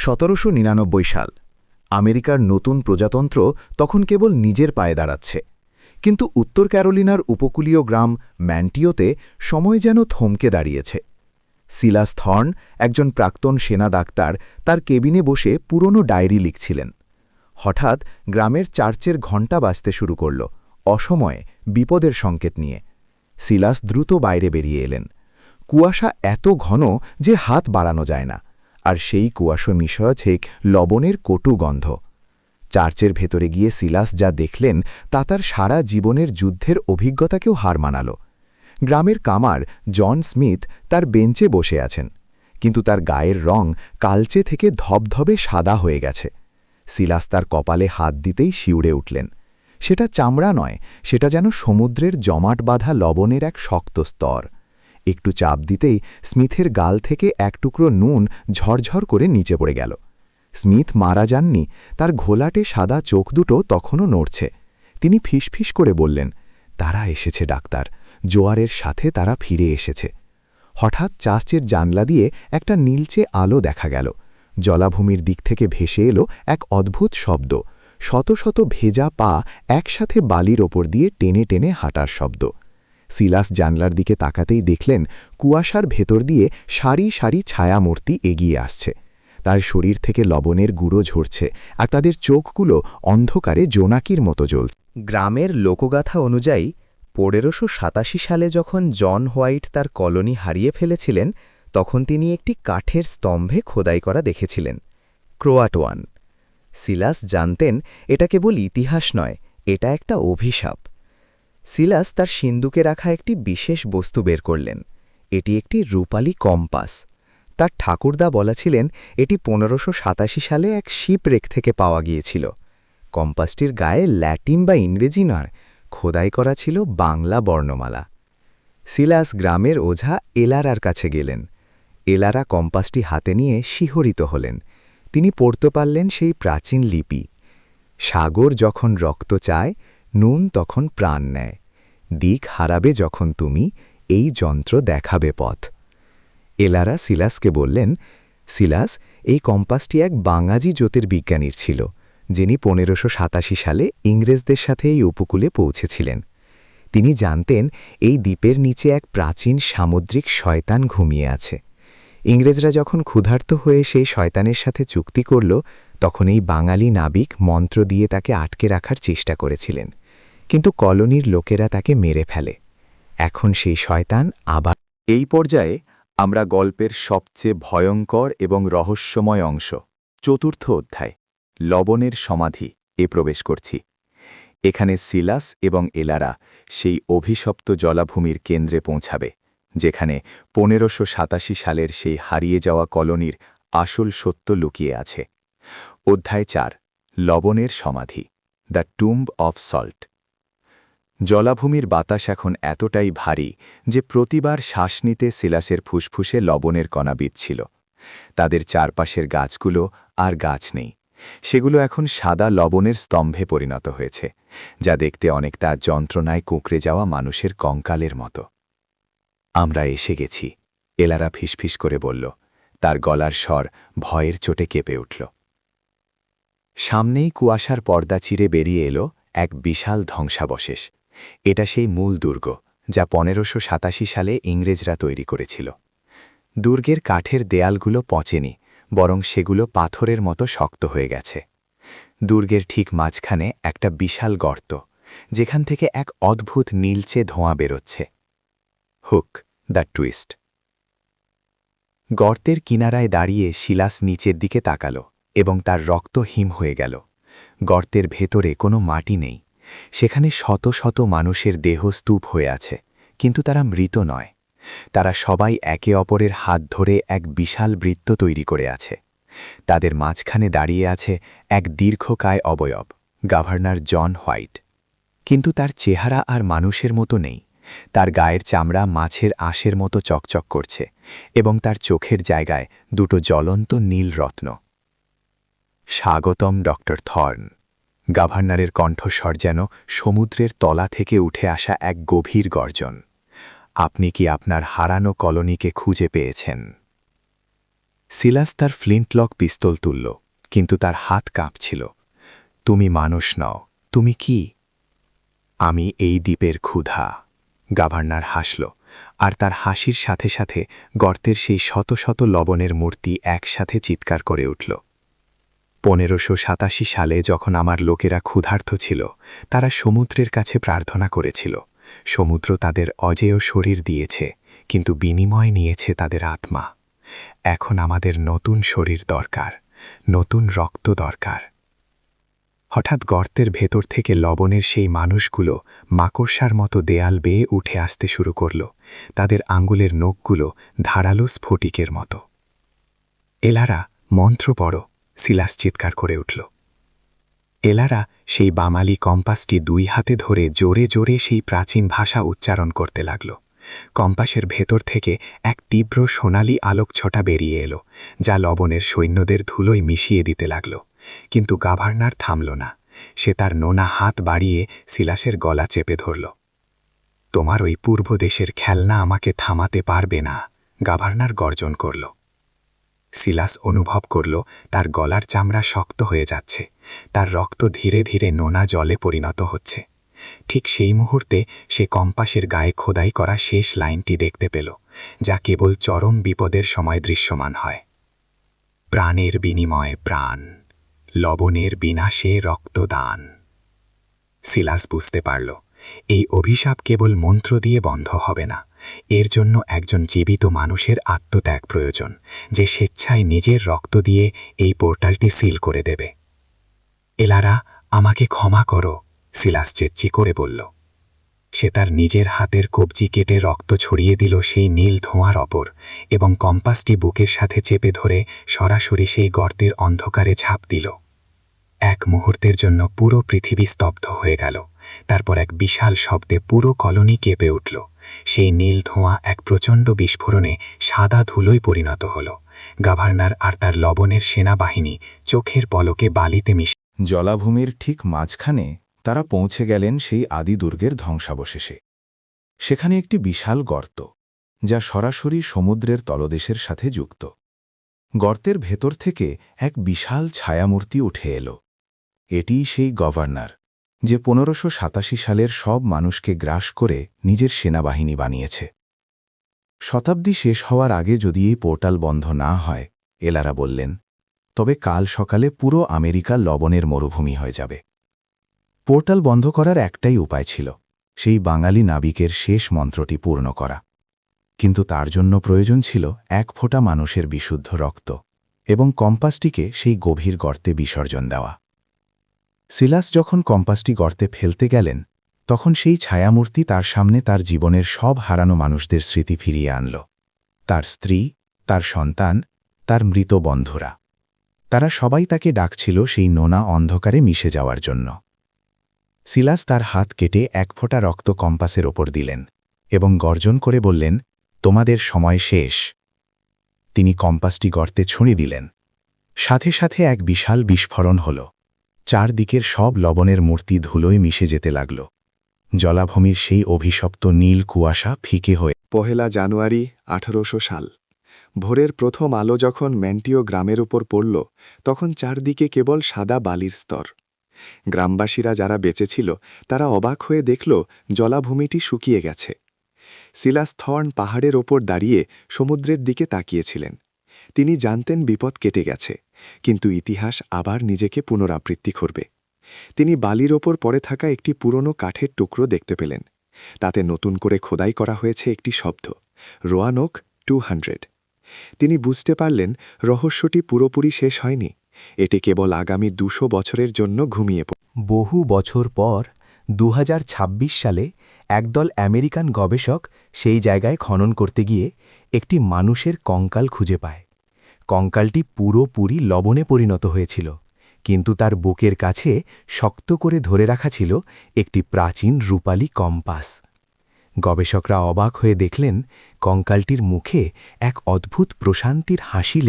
1799 সাল। আমেরিকার নতুন প্রজাতন্ত্র তখন কেবল নিজের পায়ে দাঁড়াচ্ছে, কিন্তু উত্তর ক্যারোলিনার উপকূলীয় গ্রাম ম্যান্টিওতে সময় যেন থমকে দাঁড়িয়েছে। সিলাস থর্ন, একজন প্রাক্তন সেনা ডাক্তার, তার কেবিনে বসে পুরনো ডায়েরি লিখছিলেন। হঠাৎ গ্রামের চার্চের ঘণ্টা বাজতে শুরু করল, অসময়ে, বিপদের সংকেত নিয়ে। সিলাস দ্রুত বাইরে বেরিয়ে এলেন। কুয়াশা এত ঘন যে হাত বাড়ানো যায় না, আর সেই কুয়াশা মিশিয়েছে লবণের কটু গন্ধ। চার্চের ভেতরে গিয়ে সিলাস যা দেখলেন তা তার সারা জীবনের যুদ্ধের অভিজ্ঞতাকেও হার মানাল। গ্রামের কামার জন স্মিথ তার বেঞ্চে বসে আছেন, কিন্তু তার গায়ের রং কালচে থেকে ধবধবে সাদা হয়ে গেছে। সিলাস তার কপালে হাত দিতেই শিউরে উঠলেন। সেটা চামড়া নয়, সেটা যেন সমুদ্রের জমাট বাঁধা লবণের এক শক্ত স্তর। একটু চাপ দিতেই স্মিথের গাল থেকে এক টুকরো নুন ঝরঝর করে নিচে পড়ে গেল। স্মিথ মারা যাননি, তার ঘোলাটে সাদা চোখ দুটো তখনও নড়ছে। তিনি ফিসফিস করে বললেন, তারা এসেছে ডাক্তার, জোয়ারের সাথে তারা ফিরে এসেছে। হঠাৎ চার্চের জানলা দিয়ে একটা নীলচে আলো দেখা গেল। জলাভূমির দিক থেকে ভেসে এলো এক অদ্ভুত শব্দ, শত শত ভেজা পা একসাথে বালির ওপর দিয়ে টেনে টেনে হাঁটার শব্দ। সিলাস জানলার দিকে তাকাতেই দেখলেন কুয়াশার ভেতর দিয়ে সারি সারি ছায়ামূর্তি এগিয়ে আসছে। তার শরীর থেকে লবণের গুঁড়ো ঝরছে, আর তাদের চোখগুলো অন্ধকারে জোনাকির মতো জ্বলছে। গ্রামের লোকগাথা অনুযায়ী 1587 সালে যখন জন হোয়াইট তার কলোনি হারিয়ে ফেলেছিলেন, তখন তিনি একটি কাঠের স্তম্ভে খোদাই করা দেখেছিলেন, ক্রোয়াটোয়ান। সিলাস জানতেন এটা কেবল ইতিহাস নয়, এটা একটা অভিশাপ। সিলাস তার সিন্দুকে রাখা একটি বিশেষ বস্তু বের করলেন। এটি একটি রূপালী কম্পাস। তার ঠাকুরদা বলেছিলেন এটি 1587 সালে এক শিপরেক থেকে পাওয়া গিয়েছিল। কম্পাসটির গায়ে ল্যাটিন বা ইংরেজি নয়, খোদাই করা ছিল বাংলা বর্ণমালা। সিলাস গ্রামের ওঝা এলারার কাছে গেলেন। এলারা কম্পাসটি হাতে নিয়ে শিহরিত হলেন। তিনি পড়তে পারলেন সেই প্রাচীন লিপি, সাগর যখন রক্ত চায়, নুন তখন প্রাণ নেয়, দিক হারাবে যখন তুমি, এই যন্ত্র দেখাবে পথ। এলারা সিলাসকে বললেন, সিলাস, এই কম্পাসটি এক বাঙালি জ্যোতির্বিজ্ঞানীর ছিল, যিনি 1587 সালে ইংরেজদের সাথে এই উপকূলে পৌঁছেছিলেন। তিনি জানতেন এই দ্বীপের নিচে এক প্রাচীন সামুদ্রিক শয়তান ঘুমিয়ে আছে। ইংরেজরা যখন ক্ষুধার্ত হয়ে সেই শয়তানের সাথে চুক্তি করল, তখন এই বাঙালি নাবিক মন্ত্র দিয়ে তাকে আটকে রাখার চেষ্টা করেছিলেন, কিন্তু কলোনির লোকেরা তাকে মেরে ফেলে। এখন সেই শয়তান আবার। এই পর্যায়ে আমরা গল্পের সবচেয়ে ভয়ঙ্কর এবং রহস্যময় অংশ, 4র্থ অধ্যায়, লবণের সমাধি এ প্রবেশ করছি। এখানে সিলাস এবং এলারা সেই অভিশপ্ত জলাভূমির কেন্দ্রে পৌঁছাবে, যেখানে 1587 সালের সেই হারিয়ে যাওয়া কলোনির আসল সত্য লুকিয়ে আছে। অধ্যায় 4, লবণের সমাধি, দ্য টুম্ব অফ সল্ট। জলাভূমির বাতাস এখন এতটাই ভারী যে প্রতিবার শ্বাস নিতে সিলাসের ফুসফুসে লবণের কণা বিচ্ছিল। তাদের চারপাশের গাছগুলো আর গাছ নেই, সেগুলো এখন সাদা লবণের স্তম্ভে পরিণত হয়েছে, যা দেখতে অনেকটা যন্ত্রণায় কুঁকড়ে যাওয়া মানুষের কঙ্কালের মতো। আমরা এসে গেছি, এলারা ফিসফিস করে বলল, তার গলার স্বর ভয়ের চোটে কেঁপে উঠল। সামনেই কুয়াশার পর্দা চিরে বেরিয়ে এলো এক বিশাল ধ্বংসাবশেষ। এটা সেই মূল দুর্গ, যা 1587 সালে ইংরেজরা তৈরি করেছিল। দুর্গের কাঠের দেয়ালগুলো পচেনি, বরং সেগুলো পাথরের মতো শক্ত হয়ে গেছে। দুর্গের ঠিক মাঝখানে একটা বিশাল গর্ত, যেখান থেকে এক অদ্ভুত নীলচে ধোঁয়া বেরোচ্ছে। Hook, the twist. গর্তের কিনারায় দাঁড়িয়ে সিলাস নিচের দিকে তাকাল এবং তার রক্ত হিম হয়ে গেল। গর্তের ভেতরে কোনো মাটি নেই, সেখানে শত শত মানুষের দেহ স্তূপ হয়ে আছে, কিন্তু তারা মৃত নয়। তারা সবাই একে অপরের হাত ধরে এক বিশাল বৃত্ত তৈরি করে আছে। তাদের মাঝখানে দাঁড়িয়ে আছে এক দীর্ঘকায় অবয়ব, গভর্নর জন হোয়াইট। কিন্তু তার চেহারা আর মানুষের মতো নেই। তার গায়ের চামড়া মাছের আঁশের মতো চকচক করছে, এবং তার চোখের জায়গায় দুটো জ্বলন্ত নীল রত্ন। স্বাগতম ডক্টর থর্ন। গভর্নরের কণ্ঠস্বর যেন সমুদ্রের তলা থেকে উঠে আসা এক গভীর গর্জন। আপনি কি আপনার হারানো কলোনিকে খুঁজে পেয়েছেন? সিলাস তার ফ্লিন্টলক পিস্তল তুলল, কিন্তু তার হাত কাঁপছিল। তুমি মানুষ নও, তুমি কি? আমি এই দ্বীপের ক্ষুধা। গভর্নর হাসল, আর তার হাসির সাথে সাথে গর্তের সেই শত শত লবণের মূর্তি একসাথে চিৎকার করে উঠল। 1587 সালে যখন আমার লোকেরা ক্ষুধার্ত ছিল, তারা সমুদ্রের কাছে প্রার্থনা করেছিল। সমুদ্র তাদের অজেয় শরীর দিয়েছে, কিন্তু বিনিময় নিয়েছে তাদের আত্মা। এখন আমাদের নতুন শরীর দরকার, নতুন রক্ত দরকার। হঠাৎ গর্তের ভেতর থেকে লবণের সেই মানুষগুলো মাকড়সার মতো দেয়াল বেয়ে উঠে আসতে শুরু করল, তাদের আঙ্গুলের নখগুলো ধারালো স্ফটিকের মতো। এলারা, মন্ত্র পড়ো, সিলাস চিৎকার করে উঠল। এলারা সেই বামালি কম্পাসটি 2 হাতে ধরে জোরে জোরে সেই প্রাচীন ভাষা উচ্চারণ করতে লাগল। কম্পাসের ভেতর থেকে এক তীব্র সোনালি আলোকছটা বেরিয়ে এলো, যা লবণের সৈন্যদের ধুলোয় মিশিয়ে দিতে লাগল। কিন্তু গভর্নর থামল না। সে তার নোনা হাত বাড়িয়ে সিলাসের গলা চেপে ধরল। তোমার ওই পূর্ব দেশের খেলনা আমাকে থামাতে পারবে না, গভর্নর গর্জন করল। সিলাস অনুভব করল তার গলার চামড়া শক্ত হয়ে যাচ্ছে, তার রক্ত ধীরে ধীরে নোনা জলে পরিণত হচ্ছে। ঠিক সেই মুহূর্তে সে কম্পাসের গায়ে খোদাই করা শেষ লাইনটি দেখতে পেল, যা কেবল চরম বিপদের সময় দৃশ্যমান হয়। প্রাণের বিনিময়ে প্রাণ, লবণের বিনাশে রক্তদান। সিলাস বুঝতে পারল, এই অভিশাপ কেবল মন্ত্র দিয়ে বন্ধ হবে না। এর জন্য একজন জীবিত মানুষের আত্মত্যাগ প্রয়োজন, যে স্বেচ্ছায় নিজের রক্ত দিয়ে এই পোর্টালটি সিল করে দেবে। এলারা, আমাকে ক্ষমা করো, সিলাস চেঁচিয়ে করে বলল। সে তার নিজের হাতের কবজি কেটে রক্ত ছড়িয়ে দিল সেই নীল ধোঁয়ার ওপর, এবং কম্পাসটি বুকের সাথে চেপে ধরে সরাসরি সেই গর্তের অন্ধকারে ঝাঁপ দিল। এক মুহূর্তের জন্য পুরো পৃথিবী স্তব্ধ হয়ে গেল। তারপর এক বিশাল শব্দে পুরো কলোনি কেঁপে উঠল। সেই নীল ধোঁয়া এক প্রচণ্ড বিস্ফোরণে সাদা ধুলোয় পরিণত হল। গভর্নর আর তার লবণের সেনাবাহিনী চোখের পলকে বালিতে মিশে। জলাভূমির ঠিক মাঝখানে তারা পৌঁছে গেলেন সেই আদি দুর্গের ধ্বংসাবশেষে। সেখানে একটি বিশাল গর্ত, যা সরাসরি সমুদ্রের তলদেশের সাথে যুক্ত। গর্তের ভেতর থেকে এক বিশাল ছায়ামূর্তি উঠে এলো। এটিই সেই গভর্নর, যে 1587 সালের সব মানুষকে গ্রাস করে নিজের সেনাবাহিনী বানিয়েছে। শতাব্দী শেষ হওয়ার আগে যদি এই পোর্টাল বন্ধ না হয়, এলারা বললেন, তবে কাল সকালে পুরো আমেরিকা লবণের মরুভূমি হয়ে যাবে। পোর্টাল বন্ধ করার একটাই উপায় ছিল, সেই বাঙালি নাবিকের শেষ মন্ত্রটি পূর্ণ করা। কিন্তু তার জন্য প্রয়োজন ছিল 1 ফোঁটা মানুষের বিশুদ্ধ রক্ত এবং কম্পাসটিকে সেই গভীর গর্তে বিসর্জন দেওয়া। সিলাস যখন কম্পাসটি গর্তে ফেলতে গেলেন, তখন সেই ছায়ামূর্তি তার সামনে তার জীবনের সব হারানো মানুষদের স্মৃতি ফিরিয়ে আনল। তার স্ত্রী, তার সন্তান, তার মৃত বন্ধুরা। তারা সবাই তাকে ডাকছিল সেই নোনা অন্ধকারে মিশে যাওয়ার জন্য। সিলাস তার হাত কেটে 1 ফোঁটা রক্ত কম্পাসের ওপর দিলেন এবং গর্জন করে বললেন, তোমাদের সময় শেষ। তিনি কম্পাসটি গর্তে ছুঁড়ে দিলেন। সাথে সাথে এক বিশাল বিস্ফোরণ হল। চারদিকের সব লবণের মূর্তি ধুলোয় মিশে যেতে লাগল। জলাভূমির সেই অভিশপ্ত নীল কুয়াশা ফিকে হয়ে। 1 জানুয়ারি 1800 সাল। ভোরের প্রথম আলো যখন ম্যান্টিও গ্রামের উপর পড়ল, তখন চারদিকে কেবল সাদা বালির স্তর। গ্রামবাসীরা যারা বেঁচে ছিল, তারা অবাক হয়ে দেখল জলাভূমিটি শুকিয়ে গেছে। সিলাস থর্ন পাহাড়ের ওপর দাঁড়িয়ে সমুদ্রের দিকে তাকিয়েছিলেন। তিনি জানতেন বিপদ কেটে গেছে, কিন্তু ইতিহাস আবার নিজেকে পুনরাবৃত্তি করবে। তিনি বালির ওপর পড়ে থাকা একটি পুরনো কাঠের টুকরো দেখতে পেলেন। তাতে নতুন করে খোদাই করা হয়েছে একটি শব্দ, রোয়ানোক 200। তিনি বুঝতে পারলেন রহস্যটি পুরোপুরি শেষ হয়নি। এটি কেবল আগামী 200 বছরের জন্য ঘুমিয়ে পড়ে। বহু বছর পর 2026 সালে একদল আমেরিকান গবেষক সেই জায়গায় খনন করতে গিয়ে একটি মানুষের কঙ্কাল খুঁজে পায়। কঙ্কালটি পুরোপুরি লবণে পরিণত হয়েছিল, কিন্তু তার বুকের কাছে শক্ত করে ধরে রাখা ছিল একটি প্রাচীন রূপালী কম্পাস। গবেষকরা অবাক হয়ে দেখলেন কঙ্কালটির মুখে এক অদ্ভুত প্রশান্তির হাসি